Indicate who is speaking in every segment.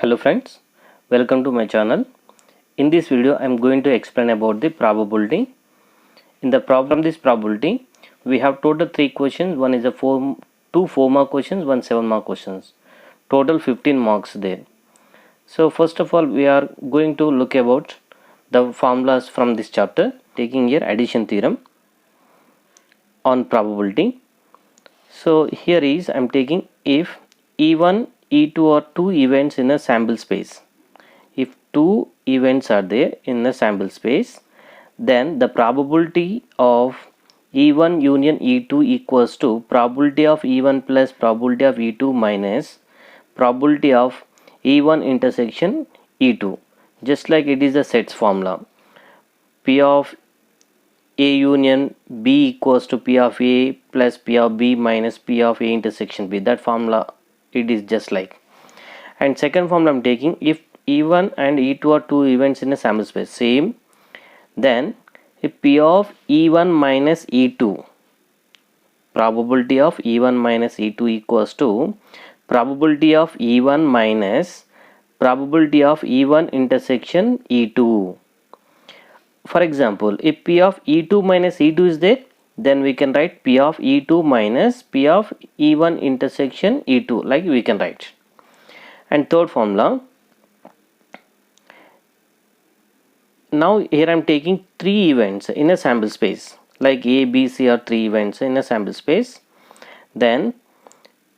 Speaker 1: Hello friends, welcome to my channel. In this video I am going to explain about the probability. In the problem this probability we have total 3 questions. One is a 2 4-mark questions, 1 7-mark questions. Total 15 marks there. So first of all we are going to look about the formulas from this chapter, taking here addition theorem on probability. So here is I am taking if E1 E2 are two events in a sample space. If two events are there in the sample space, then the probability of E1 union E2 equals to probability of E1 plus probability of E2 minus probability of E1 intersection E2. Just like it is a sets formula. P of A union B equals to P of A plus P of B minus P of A intersection B. That formula it is just like. And second formula I am taking, if E1 and E2 are two events in a sample space, same, then if P of E1 minus E2, probability of E1 minus E2 equals to probability of E1 minus probability of E1 intersection E2. For example, if P of E2 minus E2 is there, then we can write P of E2 minus P of E1 intersection E2, like we can write. And third formula, now here I am taking three events in a sample space, like A, B, C are three events in a sample space. Then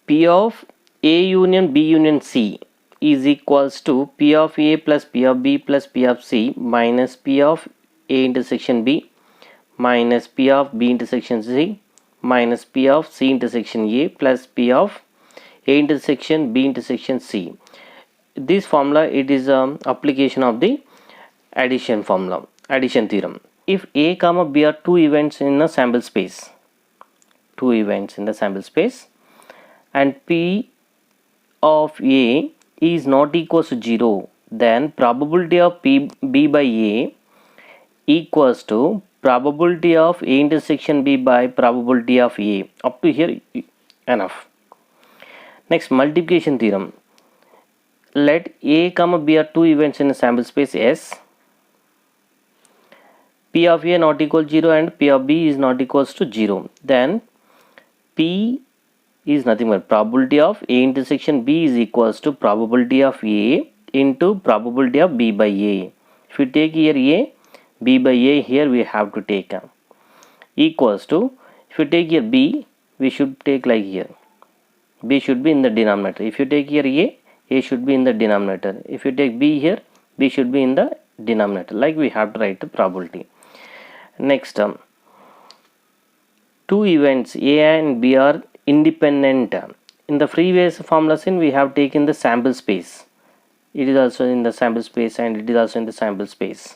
Speaker 1: P of A union B union C is equals to P of A plus P of B plus P of C minus P of A intersection B minus P of B intersection C minus P of C intersection A plus P of A intersection B intersection C. This formula it is application of the addition formula, addition theorem. If A comma B are two events in a sample space, two events in the sample space, and P of A is not equals to 0, then probability of B by A equals to probability of A intersection B by probability of A. Up to here enough. Next, multiplication theorem. Let A comma B are two events in a sample space S. P of A not equal to 0 and P of B is not equals to 0. Then P is nothing but probability of A intersection B is equals to probability of A into probability of B by A. If you take here A, B by A, here we have to take equals to, if you take here B, we should take like here, B should be in the denominator. If you take here A should be in the denominator. If you take B here, B should be in the denominator, like we have to write the probability. Next, two events A and B are independent. In the previous formulas we have taken the sample space. It is also in the sample space and it is also in the sample space.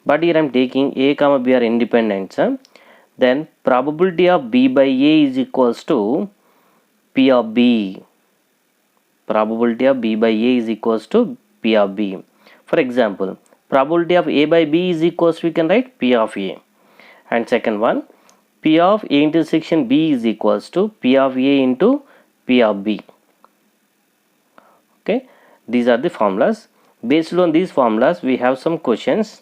Speaker 1: But here I am taking A comma B are independent. Then probability of B by A is equals to P of B. Probability of B by A is equals to P of B. For example, probability of A by B is equals to, we can write P of A. And second one, P of A intersection B is equals to P of A into P of B. Okay, these are the formulas. Based on these formulas we have some questions.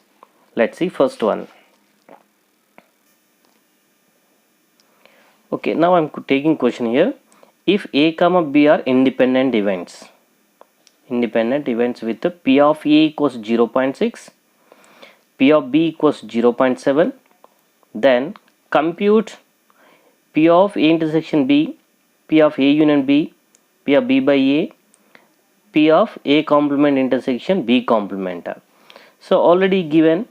Speaker 1: Let's see first one. Okay, now I am taking question here. If A comma B are independent events with the P of A equals 0.6, P of B equals 0.7, then compute P of A intersection B, P of A union B, P of B by A, P of A complement intersection B complement. So already given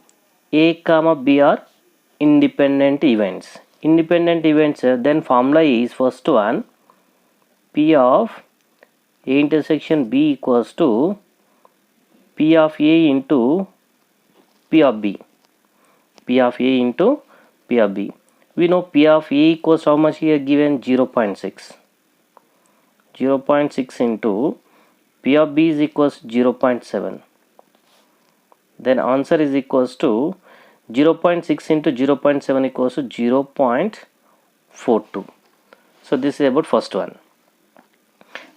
Speaker 1: A comma B are independent events. Then formula is first one, P of A intersection B equals to P of A into P of B. P of A into P of B. We know P of A equals how much here given? 0.6. 0.6 into P of B is equals 0.7. Then answer is equals to 0.6 into 0.7 equals to 0.42. So this is about first one.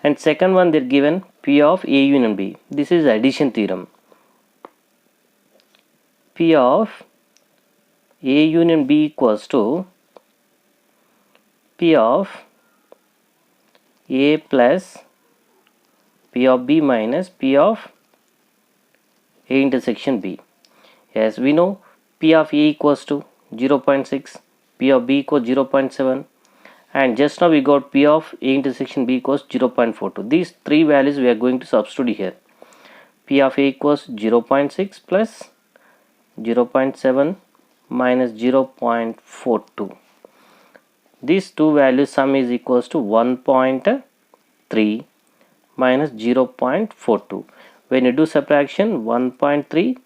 Speaker 1: And second one, they're given P P of A union B. This is addition theorem. P of A union B equals to P of A plus P of B minus P of A intersection B. Yes, we know P of A equals to 0.6, P of B equals 0.7, and just now we got P of A intersection B equals 0.42. These three values we are going to substitute here. P of A equals 0.6 plus 0.7 minus 0.42. These two values sum is equals to 1.3 minus 0.42. When you do subtraction, 1.3,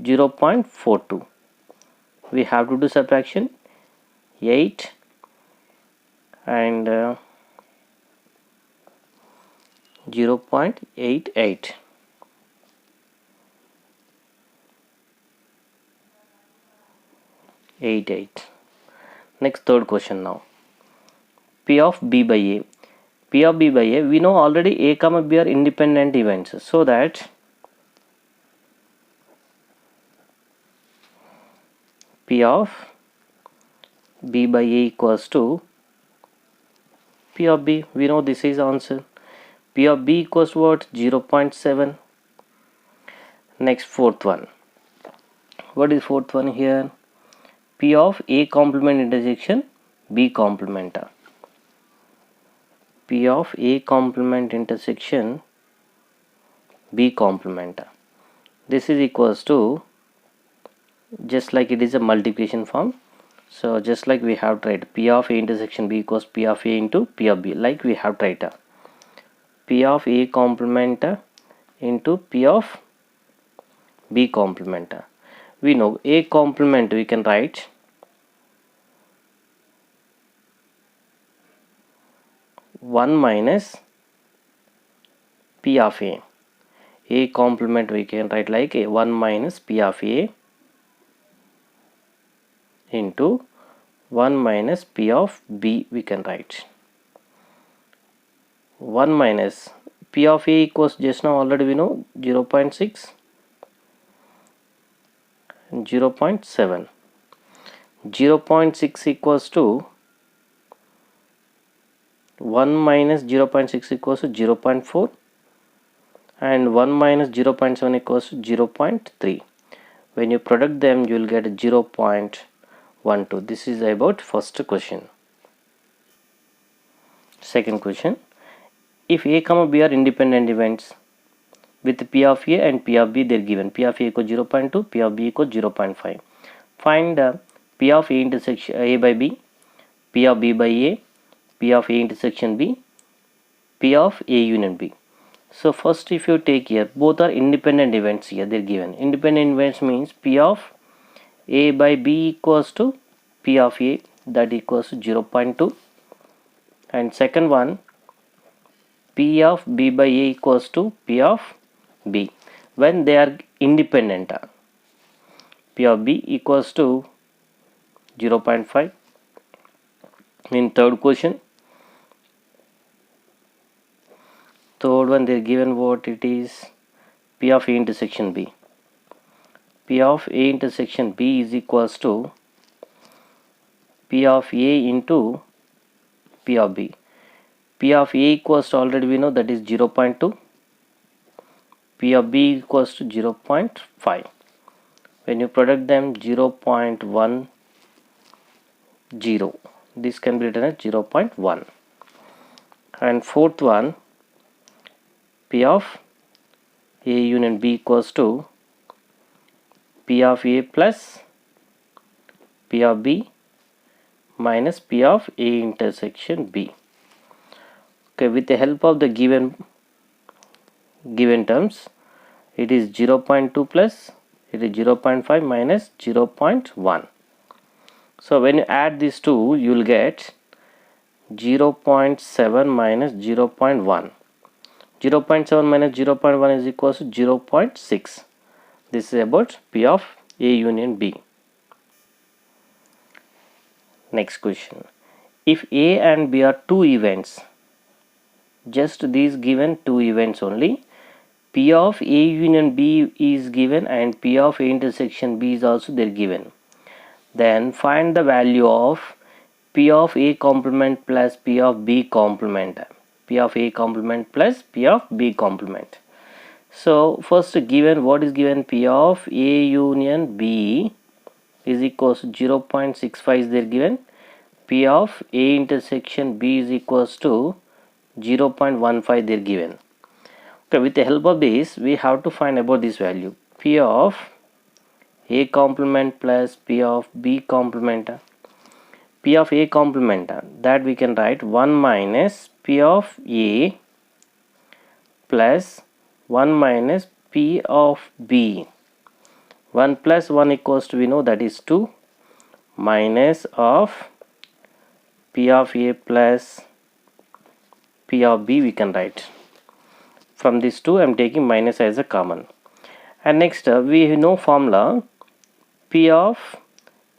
Speaker 1: 0.42. We have to do subtraction 8 and 0.88. Next, third question now. P of B by A. P of B by A, we know already A comma B are independent events, so that P of B by A equals to P of B. We know this is answer. P of B equals to what? 0.7. Next, fourth one. What is fourth one here? P of A complement intersection B complement. P of A complement intersection B complement. This is equals to, just like it is a multiplication form, so just like we have tried, P of A intersection B equals P of A into P of B, like we have tried. P of A complement into P of B complement. We know A complement we can write one minus P of A. A complement we can write like a 1 minus P of A into 1 minus P of B we can write. 1 minus P of A equals, just now already we know, 0.6 and 0.7. 0.6 equals to 1 minus 0.6 equals to 0.4, and 1 minus 0.7 equals to 0.3. When you product them, you will get 0.12. This is about first question. Second question. If A comma B are independent events with P of A and P of B, they are given. P of A equals 0.2, P of B equals 0.5. Find P of A intersection A by B, P of B by A, P of A intersection B, P of A union B. So first, if you take here, both are independent events here, they are given. Independent events means P of A by B equals to P of A, that equals to 0.2, and second one, P of B by A equals to P of B when they are independent. P of B equals to 0.5. In third question, third one, they are given what it is, P of A intersection B. P of A intersection B is equals to P of A into P of B. P of A equals to, already we know, that is 0.2. P of B equals to 0.5. When you product them, 0.10. This can be written as 0.1. And fourth one, P of A union B equals to P of A plus P of B minus P of A intersection B. Okay, with the help of the given terms, it is 0.2 plus, it is 0.5 minus 0.1. So when you add these two, you will get 0.7 minus 0.1. 0.7 minus 0.1 is equals to 0.6. This is about P of A union B. Next question. If A and B are two events just these given two events only. P of A union B is given and P of A intersection B is also there given. Then find the value of P of A complement plus P of B complement. P of A complement plus P of B complement. So first given, what is given? P of A union B is equals to 0.65 is there given. P of A intersection B is equals to 0.15 they are given. Okay, with the help of this we have to find about this value. P of A complement plus P of B complement. P of A complement, that we can write 1 minus P of A plus 1 minus P of B. 1 plus 1 equals to, we know that is 2, minus of P of A plus P of B we can write. From this 2 I am taking minus as a common. And next we know formula. P of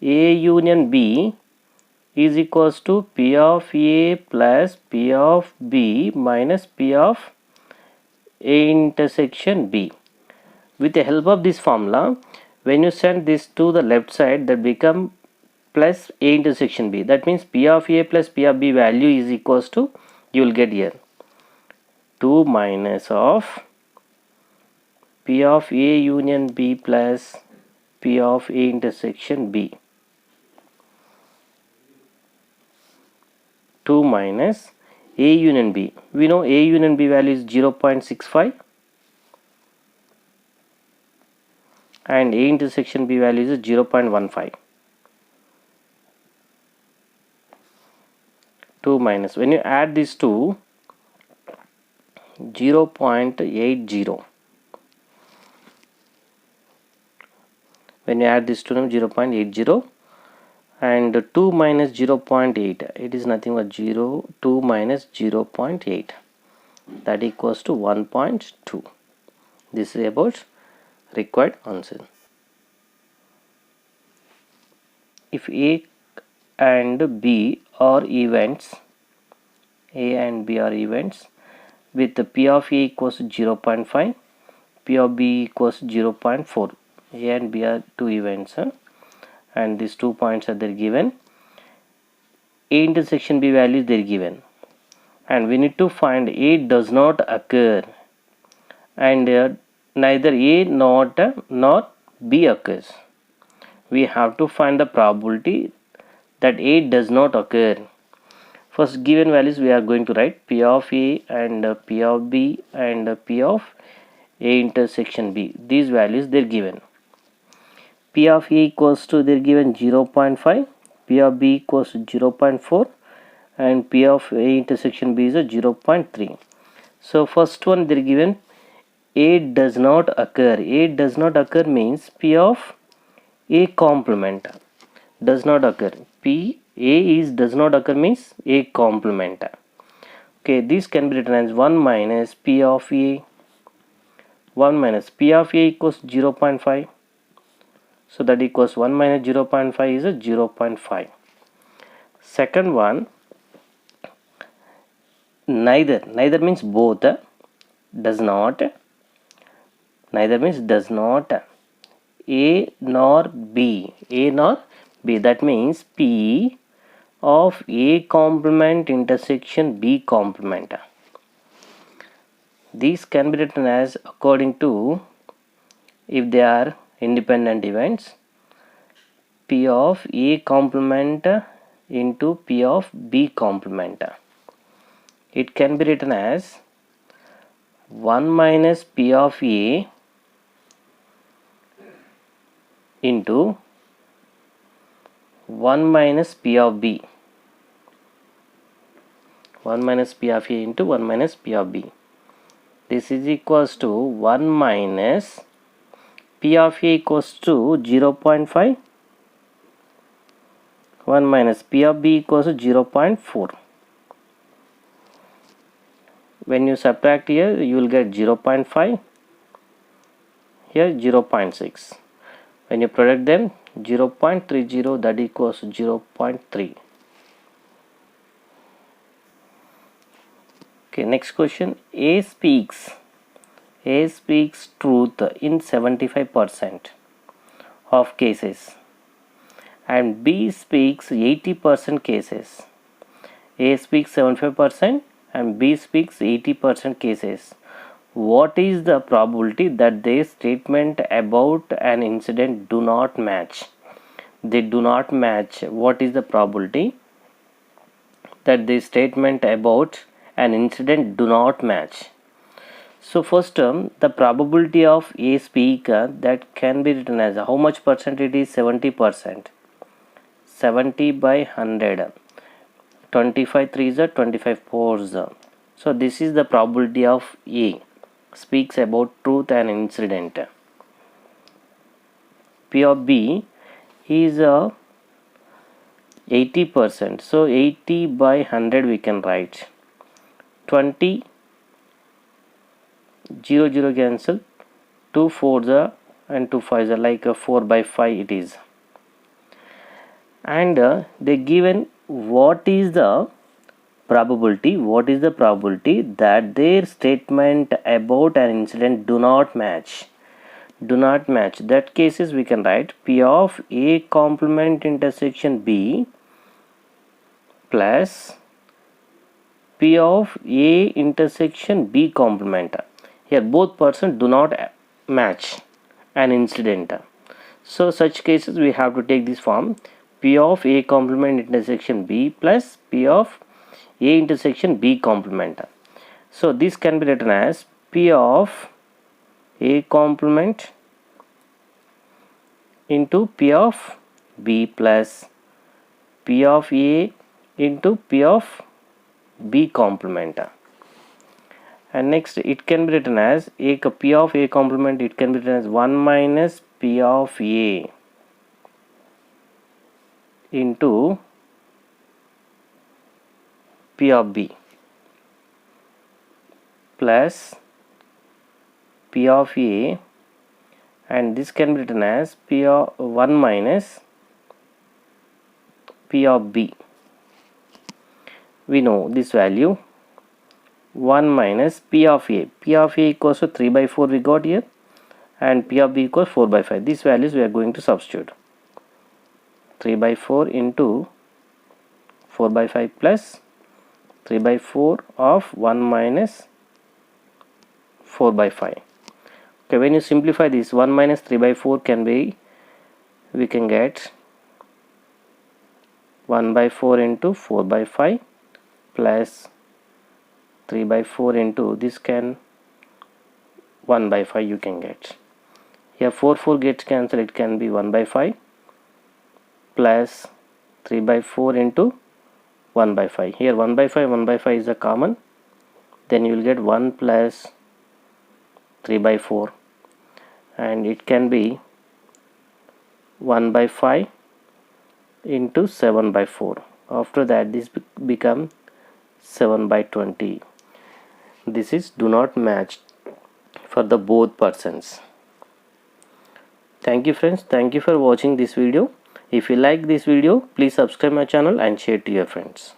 Speaker 1: A union B is equals to P of A plus P of B minus P of A intersection B. With the help of this formula, when you send this to the left side, that become plus A intersection B. That means P of A plus P of B value is equals to, you will get here 2 minus of P of A union B plus P of A intersection B. 2 minus A union B. We know A union B value is 0.65 and A intersection B value is 0.15. 2 minus, when you add these two, 0.80. When you add this to 0.80 and 2 minus 0.8, it is nothing but 2 minus 0.8, that equals to 1.2. This is about required answer. If A and B are events, A and B are events with the P of A equals to 0.5, P of B equals to 0.4. A and B are two events, and these 2 points are there given. A intersection B value is there given, and we need to find A does not occur and neither A nor B occurs. We have to find the probability that A does not occur. First given values we are going to write P of A and P of B and P of A intersection B. These values they are given. P of A equals to, they are given 0.5, P of B equals to 0.4 and P of A intersection B is a 0.3. So first one they are given A does not occur. A does not occur means P of A complement does not occur. P A is does not occur means A complement. Okay, this can be written as 1 minus P of A. 1 minus P of A equals 0.5. So that equals 1 minus 0.5 is a 0.5. Second one, neither means both, does not, neither means does not, A nor B, that means P of A complement intersection B complement. These can be written as according to, if they are independent events, P of A complement into P of B complement. It can be written as 1 minus P of A into 1 minus P of B. 1 minus P of A into 1 minus P of B. This is equals to 1 minus P of A equals to 0.5, 1 minus P of B equals to 0.4. When you subtract here, you will get 0.5, here 0.6. When you product them, 0.30, that equals 0.3. Okay, next question. A speaks truth in 75% of cases and B speaks 80% cases. A speaks 75% and B speaks 80% cases. What is the probability that their statement about an incident do not match? They do not match. What is the probability that the statement about an incident do not match? So first term, the probability of A speaker, that can be written as how much percent it is? 70%. 70 by 100. 25 3s are 25 4s. So this is the probability of A speaks about truth and incident. P of B is 80%. So 80 by 100 we can write. 20 0 0 cancel. 2 4s and 2 5s are like a 4 by 5 it is. And they given what is the probability that their statement about an incident do not match. That cases we can write P of A complement intersection B plus P of A intersection B complement. Here both persons do not match an incident. So such cases we have to take this form P of A complement intersection B plus P of A intersection B complement. So this can be written as P of A complement into P of B plus P of A into P of B complement. And next it can be written as P of A complement, it can be written as 1 minus P of A into P of B plus P of A, and this can be written as P of 1 minus P of B. We know this value 1 minus P of A. P of A equals to 3 by 4 we got here, and P of B equals 4 by 5. These values we are going to substitute. 3 by 4 into 4 by 5 plus 3 by 4 of 1 minus 4 by 5. Okay, when you simplify this, 1 minus 3 by 4 can be, we can get 1 by 4 into 4 by 5 plus 3 by 4 into this, can 1 by 5 you can get. Here 4 gets cancelled, it can be 1 by 5 plus 3 by 4 into 1 by 5. Here 1 by 5 is a common, then you will get 1 plus 3 by 4, and it can be 1 by 5 into 7 by 4. After that this become 7 by 20. This is do not match for the both persons. Thank you friends, thank you for watching this video. If you like this video, please subscribe my channel and share to your friends.